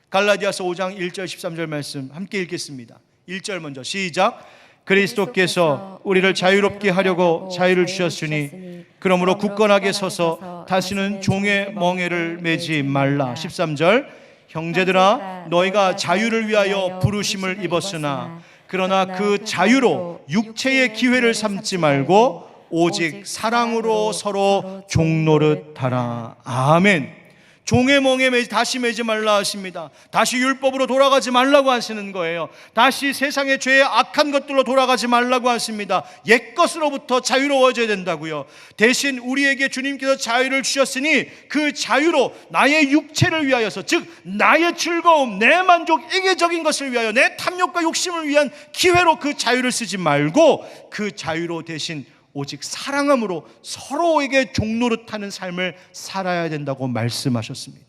S1: 갈라디아서 5장 1절 13절 말씀 함께 읽겠습니다. 1절 먼저 시작. 그리스도께서 우리를 자유롭게 하려고 자유를 주셨으니 그러므로 굳건하게 서서 다시는 종의 멍에를 매지 말라. 13절. 형제들아, 너희가 자유를 위하여 부르심을 입었으나 그러나 그 자유로 육체의 기회를 삼지 말고 오직 사랑으로 서로 종노릇하라. 아멘. 종의 멍에 다시 매지 말라 하십니다. 다시 율법으로 돌아가지 말라고 하시는 거예요. 다시 세상의 죄의 악한 것들로 돌아가지 말라고 하십니다. 옛것으로부터 자유로워져야 된다고요. 대신 우리에게 주님께서 자유를 주셨으니 그 자유로 나의 육체를 위하여서, 즉 나의 즐거움, 내 만족, 이계적인 것을 위하여, 내 탐욕과 욕심을 위한 기회로 그 자유를 쓰지 말고 그 자유로 대신 오직 사랑함으로 서로에게 종노릇하는 삶을 살아야 된다고 말씀하셨습니다.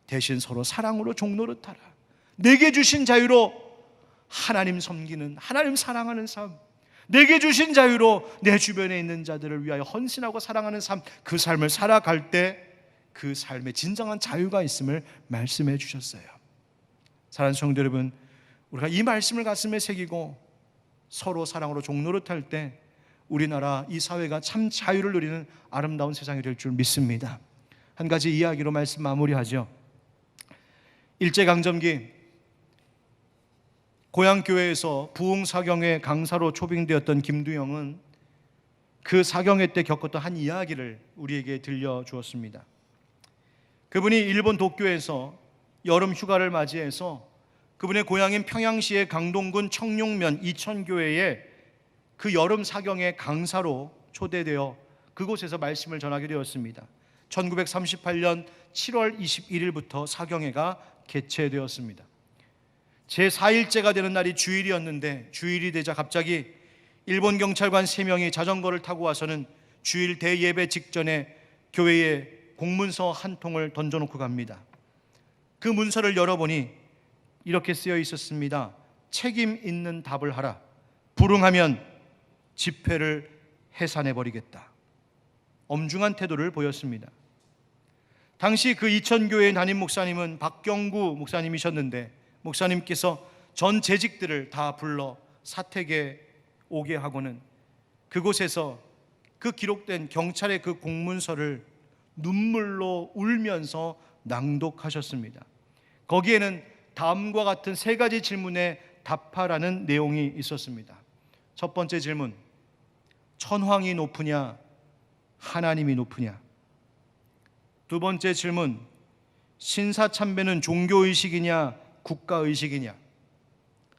S1: 대신 서로 사랑으로 종노릇하라. 내게 주신 자유로 하나님 섬기는, 하나님 사랑하는 삶, 내게 주신 자유로 내 주변에 있는 자들을 위하여 헌신하고 사랑하는 삶, 그 삶을 살아갈 때 그 삶에 진정한 자유가 있음을 말씀해 주셨어요. 사랑하는 성도 여러분, 우리가 이 말씀을 가슴에 새기고 서로 사랑으로 종노릇할 때 우리나라, 이 사회가 참 자유를 누리는 아름다운 세상이 될 줄 믿습니다. 한 가지 이야기로 말씀 마무리하죠. 일제강점기 고향교회에서 부흥사경회 강사로 초빙되었던 김두영은 그 사경회 때 겪었던 한 이야기를 우리에게 들려주었습니다. 그분이 일본 도쿄에서 여름 휴가를 맞이해서 그분의 고향인 평양시의 강동군 청룡면 이천교회에 그 여름 사경의 강사로 초대되어 그곳에서 말씀을 전하게 되었습니다. 1938년 7월 21일부터 사경회가 개최되었습니다. 제4일째가 되는 날이 주일이었는데, 주일이 되자 갑자기 일본 경찰관 3명이 자전거를 타고 와서는 주일 대예배 직전에 교회에 공문서 한 통을 던져놓고 갑니다. 그 문서를 열어보니 이렇게 쓰여 있었습니다. 책임 있는 답을 하라. 불응하면 집회를 해산해버리겠다. 엄중한 태도를 보였습니다. 당시 그 이천교회 담임 목사님은 박경구 목사님이셨는데, 목사님께서 전 재직들을 다 불러 사택에 오게 하고는 그곳에서 그 기록된 경찰의 그 공문서를 눈물로 울면서 낭독하셨습니다. 거기에는 다음과 같은 3가지 질문에 답하라는 내용이 있었습니다. 첫 번째 질문, 천황이 높으냐 하나님이 높으냐? 두 번째 질문, 신사참배는 종교의식이냐 국가의식이냐?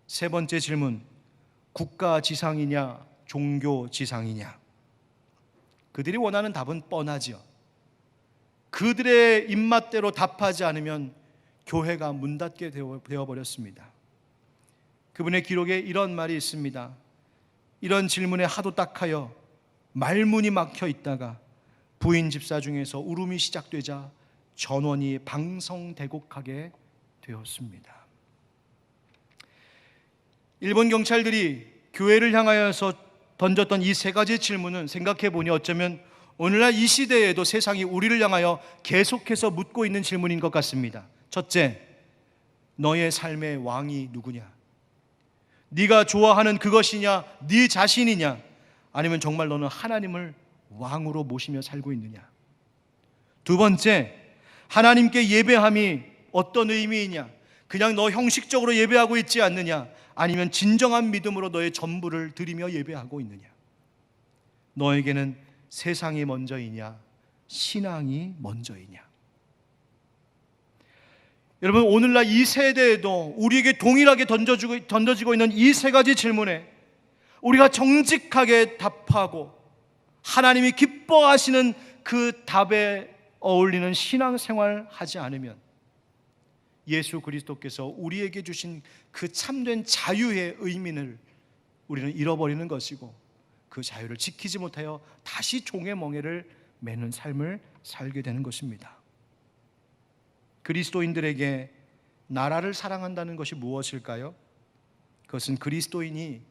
S1: 세 번째 질문, 국가지상이냐 종교지상이냐? 그들이 원하는 답은 뻔하죠. 그들의 입맛대로 답하지 않으면 교회가 문 닫게 되어버렸습니다. 그분의 기록에 이런 말이 있습니다. 이런 질문에 하도 딱하여 말문이 막혀 있다가 부인 집사 중에서 울음이 시작되자 전원이 방성대곡하게 되었습니다. 일본 경찰들이 교회를 향하여서 던졌던 이 세 가지 질문은 생각해 보니 어쩌면 오늘날 이 시대에도 세상이 우리를 향하여 계속해서 묻고 있는 질문인 것 같습니다. 첫째, 너의 삶의 왕이 누구냐? 네가 좋아하는 그것이냐? 네 자신이냐? 아니면 정말 너는 하나님을 왕으로 모시며 살고 있느냐? 두 번째, 하나님께 예배함이 어떤 의미이냐? 그냥 너 형식적으로 예배하고 있지 않느냐? 아니면 진정한 믿음으로 너의 전부를 드리며 예배하고 있느냐? 너에게는 세상이 먼저이냐 신앙이 먼저이냐? 여러분, 오늘날 이 세대에도 우리에게 동일하게 던져지고 있는 이 세 가지 질문에 우리가 정직하게 답하고 하나님이 기뻐하시는 그 답에 어울리는 신앙생활 하지 않으면 예수 그리스도께서 우리에게 주신 그 참된 자유의 의미를 우리는 잃어버리는 것이고 그 자유를 지키지 못하여 다시 종의 멍에를 매는 삶을 살게 되는 것입니다. 그리스도인들에게 나라를 사랑한다는 것이 무엇일까요? 그것은 그리스도인이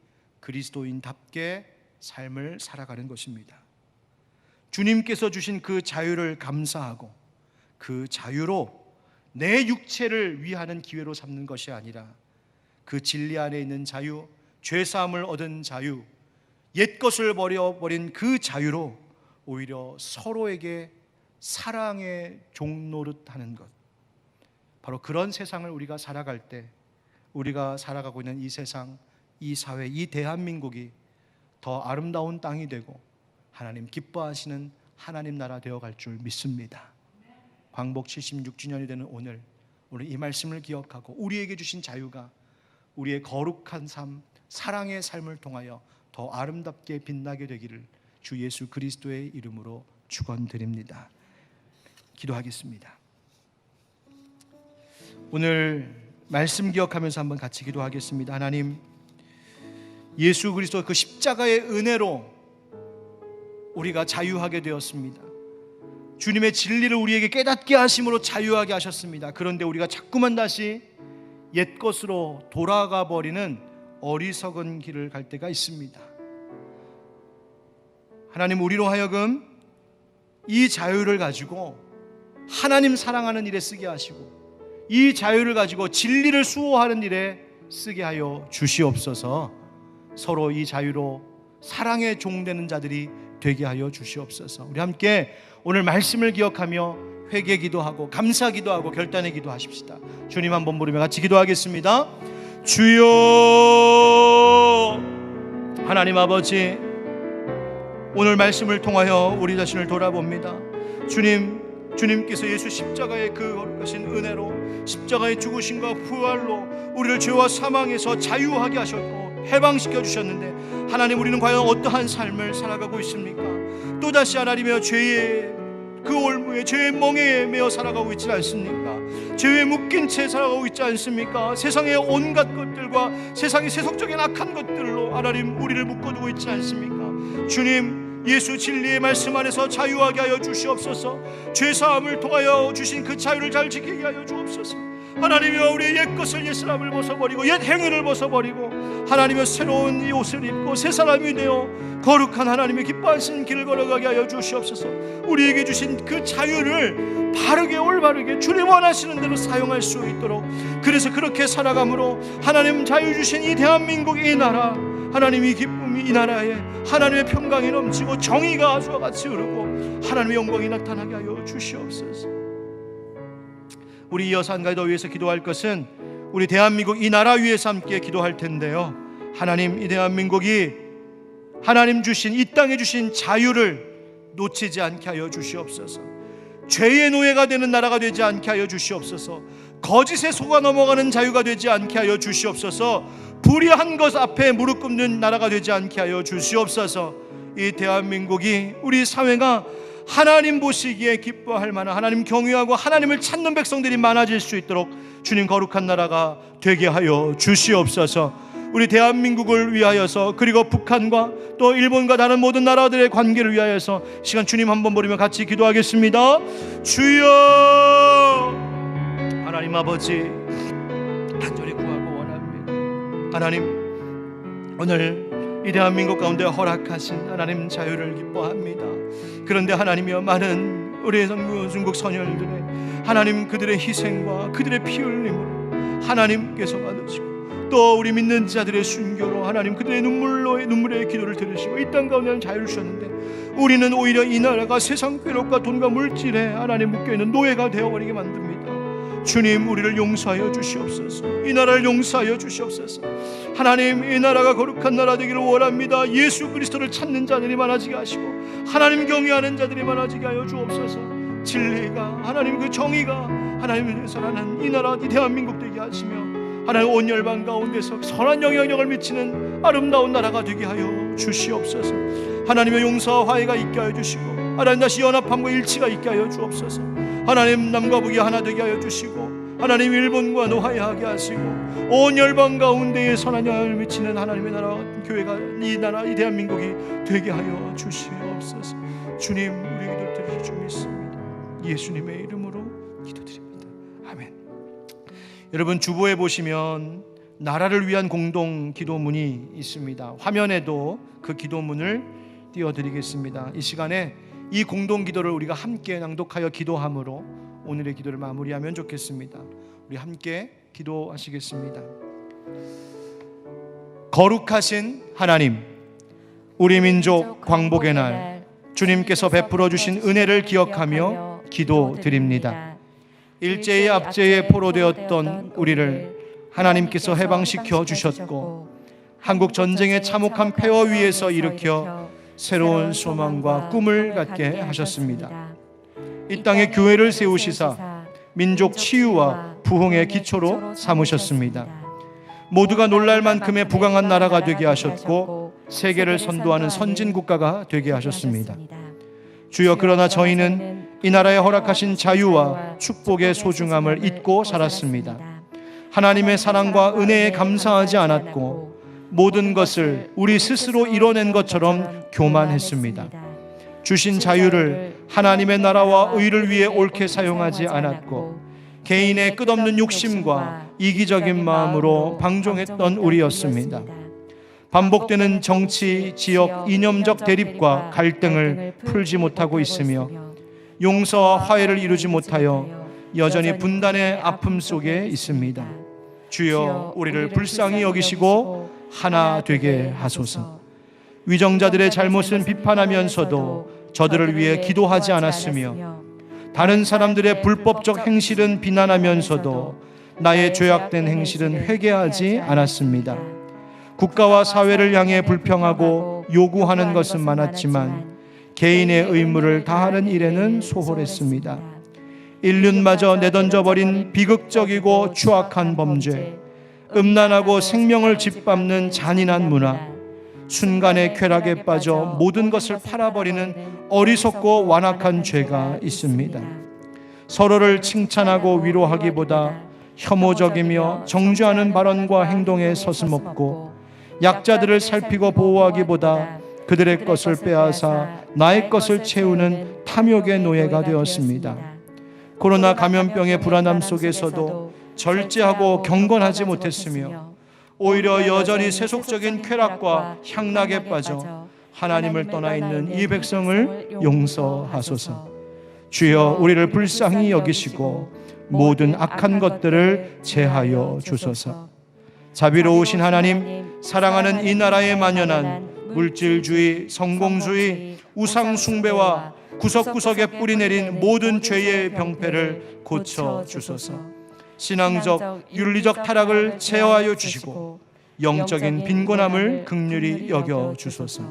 S1: 그리스도인답게 삶을 살아가는 것입니다. 주님께서 주신 그 자유를 감사하고 그 자유로 내 육체를 위하는 기회로 삼는 것이 아니라 그 진리 안에 있는 자유, 죄사함을 얻은 자유, 옛것을 버려버린 그 자유로 오히려 서로에게 사랑의 종노릇하는 것, 바로 그런 세상을 우리가 살아갈 때 우리가 살아가고 있는 이 세상, 이 사회, 이 대한민국이 더 아름다운 땅이 되고 하나님 기뻐하시는 하나님 나라 되어갈 줄 믿습니다. 광복 76주년이 되는 오늘 이 말씀을 기억하고 우리에게 주신 자유가 우리의 거룩한 삶, 사랑의 삶을 통하여 더 아름답게 빛나게 되기를 주 예수 그리스도의 이름으로 축원드립니다. 기도하겠습니다. 오늘 말씀 기억하면서 한번 같이 기도하겠습니다. 하나님, 예수 그리스도 그 십자가의 은혜로 우리가 자유하게 되었습니다. 주님의 진리를 우리에게 깨닫게 하심으로 자유하게 하셨습니다. 그런데 우리가 자꾸만 다시 옛것으로 돌아가 버리는 어리석은 길을 갈 때가 있습니다. 하나님, 우리로 하여금 이 자유를 가지고 하나님 사랑하는 일에 쓰게 하시고 이 자유를 가지고 진리를 수호하는 일에 쓰게 하여 주시옵소서. 서로 이 자유로 사랑의 종되는 자들이 되게 하여 주시옵소서. 우리 함께 오늘 말씀을 기억하며 회개 기도하고 감사 기도하고 결단의 기도하십시다. 주님 한번 부르며 같이 기도하겠습니다. 주여, 하나님 아버지, 오늘 말씀을 통하여 우리 자신을 돌아봅니다. 주님께서 예수 십자가의 그 거룩하신 은혜로 십자가의 죽으심과 부활로 우리를 죄와 사망에서 자유하게 하셨고 해방시켜 주셨는데, 하나님, 우리는 과연 어떠한 삶을 살아가고 있습니까? 또다시 하나님의 죄의 그 올무에, 죄의 멍에에 매어 살아가고 있지 않습니까? 죄에 묶인 채 살아가고 있지 않습니까? 세상의 온갖 것들과 세상의 세속적인 악한 것들로 하나님 우리를 묶어두고 있지 않습니까? 주님, 예수 진리의 말씀 안에서 자유하게 하여 주시옵소서. 죄사함을 통하여 주신 그 자유를 잘 지키게 하여 주옵소서. 하나님이여, 우리의 옛것을, 옛사람을 벗어버리고 옛 행위를 벗어버리고 하나님이여 새로운 이 옷을 입고 새 사람이 되어 거룩한 하나님의 기뻐하시는 길을 걸어가게 하여 주시옵소서. 우리에게 주신 그 자유를 바르게 올바르게 주님 원하시는 대로 사용할 수 있도록, 그래서 그렇게 살아감으로 하나님 자유 주신 이 대한민국, 이 나라, 하나님의 기쁨이 이 나라에 하나님의 평강이 넘치고 정의가 아수와 같이 흐르고 하나님의 영광이 나타나게 하여 주시옵소서. 우리 이어서 한 가지 더 위해서 기도할 것은 우리 대한민국 이 나라 위해서 함께 기도할 텐데요, 하나님, 이 대한민국이 하나님 주신 이 땅에 주신 자유를 놓치지 않게 하여 주시옵소서. 죄의 노예가 되는 나라가 되지 않게 하여 주시옵소서. 거짓에 속아 넘어가는 자유가 되지 않게 하여 주시옵소서. 불의한 것 앞에 무릎 꿇는 나라가 되지 않게 하여 주시옵소서. 이 대한민국이, 우리 사회가 하나님 보시기에 기뻐할 만한, 하나님 경외하고 하나님을 찾는 백성들이 많아질 수 있도록 주님 거룩한 나라가 되게 하여 주시옵소서. 우리 대한민국을 위하여서, 그리고 북한과 또 일본과 다른 모든 나라들의 관계를 위하여서 시간 주님 한번 부르며 같이 기도하겠습니다. 주여, 하나님 아버지, 간절히 구하고 원합니다. 하나님, 오늘 이 대한민국 가운데 허락하신 하나님 자유를 기뻐합니다. 그런데 하나님이여, 많은 우리 중국 선열들의 하나님, 그들의 희생과 그들의 피 흘림으로 하나님께서 받으시고, 또 우리 믿는 자들의 순교로 하나님 그들의 눈물의 기도를 들으시고 이 땅 가운데 자유를 주셨는데, 우리는 오히려 이 나라가 세상 괴롭과 돈과 물질에 하나님 묶여있는 노예가 되어버리게 만듭니다. 주님, 우리를 용서하여 주시옵소서. 이 나라를 용서하여 주시옵소서. 하나님, 이 나라가 거룩한 나라 되기를 원합니다. 예수 그리스도를 찾는 자들이 많아지게 하시고 하나님 경외하는 자들이 많아지게 하여 주옵소서. 진리가, 하나님 그 정의가 하나님을 위해서 하는 이 나라, 이 대한민국 되게 하시며 하나님 온 열방 가운데서 선한 영향력을 미치는 아름다운 나라가 되게 하여 주시옵소서. 하나님의 용서와 화해가 있게 하여 주시고, 하나님 다시 연합함과 일치가 있게 하여 주옵소서. 하나님 남과 북이 하나 되게 하여 주시고, 하나님 일본과 화해하게 하시고, 온 열방 가운데에 선한 영향을 미치는 하나님의 나라, 교회가, 이 나라, 이 대한민국이 되게 하여 주시옵소서. 주님, 우리 기도 드릴 줄 믿습니다. 예수님의 이름으로 기도드립니다. 아멘. 여러분, 주보에 보시면 나라를 위한 공동 기도문이 있습니다. 화면에도 그 기도문을 띄워드리겠습니다. 이 시간에 이 공동 기도를 우리가 함께 낭독하여 기도함으로 오늘의 기도를 마무리하면 좋겠습니다. 우리 함께 기도하시겠습니다. 거룩하신 하나님, 우리 민족 광복의 날 주님께서 베풀어 주신 은혜를 기억하며 기도드립니다. 일제의 압제에 포로되었던 우리를 하나님께서 해방시켜 주셨고, 한국 전쟁의 참혹한 폐허 위에서 일으켜 새로운 소망과 꿈을 갖게 하셨습니다. 이 땅에 교회를 세우시사 민족 치유와 부흥의 기초로 삼으셨습니다. 모두가 놀랄 만큼의 부강한 나라가 되게 하셨고, 세계를 선도하는 선진 국가가 되게 하셨습니다. 주여, 그러나 저희는 이 나라에 허락하신 자유와 축복의 소중함을 잊고 살았습니다. 하나님의 사랑과 은혜에 감사하지 않았고, 모든 것을 우리 스스로 이뤄낸 것처럼 교만했습니다. 주신 자유를 하나님의 나라와 의를 위해 옳게 사용하지 않았고, 개인의 끝없는 욕심과 이기적인 마음으로 방종했던 우리였습니다. 반복되는 정치, 지역, 이념적 대립과 갈등을 풀지 못하고 있으며, 용서와 화해를 이루지 못하여 여전히 분단의 아픔 속에 있습니다. 주여, 우리를 불쌍히 여기시고 하나 되게 하소서. 위정자들의 잘못은 비판하면서도 저들을 위해 기도하지 않았으며, 다른 사람들의 불법적 행실은 비난하면서도 나의 죄악된 행실은 회개하지 않았습니다. 국가와 사회를 향해 불평하고 요구하는 것은 많았지만 개인의 의무를 다하는 일에는 소홀했습니다. 인륜마저 내던져버린 비극적이고 추악한 범죄, 음란하고 생명을 짓밟는 잔인한 문화, 순간의 쾌락에 빠져 모든 것을 팔아버리는 어리석고 완악한 죄가 있습니다. 서로를 칭찬하고 위로하기보다 혐오적이며 정죄하는 발언과 행동에 서슴없고, 약자들을 살피고 보호하기보다 그들의 것을 빼앗아 나의 것을 채우는 탐욕의 노예가 되었습니다. 코로나 감염병의 불안함 속에서도 절제하고 경건하지 못했으며, 오히려 여전히 세속적인 쾌락과 향락에 빠져 하나님을 떠나 있는 이 백성을 용서하소서. 주여, 우리를 불쌍히 여기시고 모든 악한 것들을 제하여 주소서. 자비로우신 하나님, 사랑하는 이 나라에 만연한 물질주의, 성공주의, 우상 숭배와 구석구석에 뿌리내린 모든 죄의 병폐를 고쳐 주소서. 신앙적, 윤리적 타락을 제어하여 주시고 영적인 빈곤함을 긍휼히 여겨 주소서.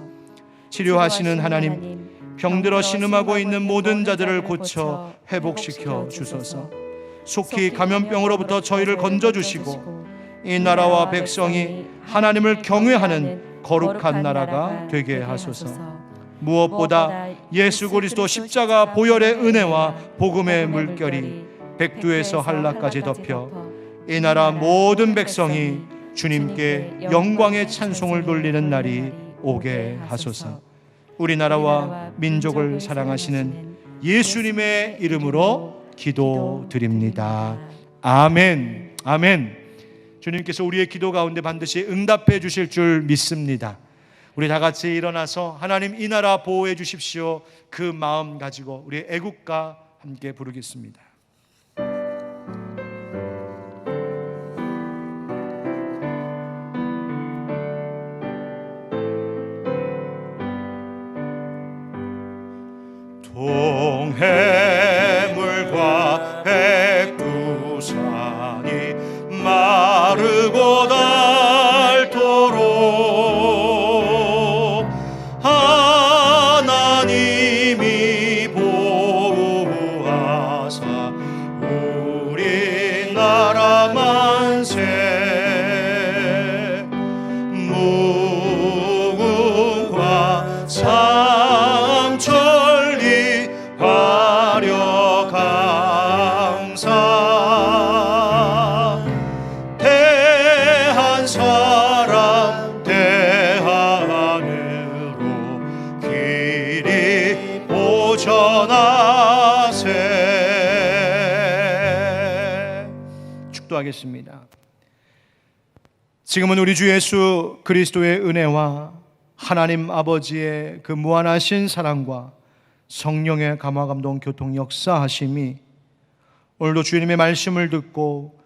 S1: 치료하시는 하나님, 병들어 신음하고 있는 모든 자들을 고쳐 회복시켜 주소서. 속히 감염병으로부터 저희를 건져주시고 이 나라와 백성이 하나님을 경외하는 거룩한 나라가 되게 하소서. 무엇보다 예수 그리스도 십자가 보혈의 은혜와 복음의 물결이 백두에서 한라까지 덮여 이 나라 모든 백성이 주님께 영광의 찬송을 돌리는 날이 오게 하소서. 우리나라와 민족을 사랑하시는 예수님의 이름으로 기도드립니다. 아멘. 아멘. 주님께서 우리의 기도 가운데 반드시 응답해 주실 줄 믿습니다. 우리 다 같이 일어나서 하나님 이 나라 보호해 주십시오, 그 마음 가지고 우리 애국가 함께 부르겠습니다. 동해물과 백두산이 마르고 닳도록 하나님이 보호하사 우리나라 만세. 무궁화 삼천리 화려 강사. 대한 사람 대한으로 길이 보전하세. 축도하겠습니다. 지금은 우리 주 예수 그리스도의 은혜와 하나님 아버지의 그 무한하신 사랑과 성령의 감화 감동 교통 역사하심이 오늘도 주님의 말씀을 듣고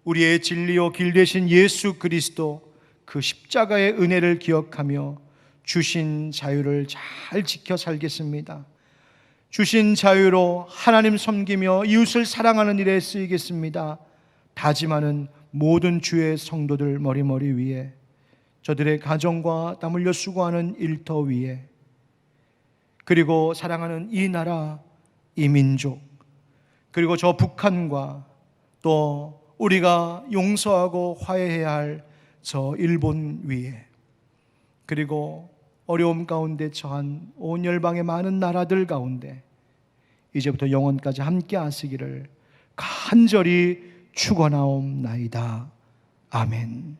S1: 우리의 진리요 길 되신 예수 그리스도 그 십자가의 은혜를 기억하며 주신 자유를 잘 지켜 살겠습니다. 주신 자유로 하나님 섬기며 이웃을 사랑하는 일에 쓰이겠습니다. 다짐하는 모든 주의 성도들 머리머리 위에, 저들의 가정과 땀 흘려 수고하는 일터 위에, 그리고 사랑하는 이 나라, 이 민족, 그리고 저 북한과 또 우리가 용서하고 화해해야 할 저 일본 위에, 그리고 어려움 가운데 처한 온 열방의 많은 나라들 가운데 이제부터 영원까지 함께 하시기를 간절히 축원하옵나이다. 아멘.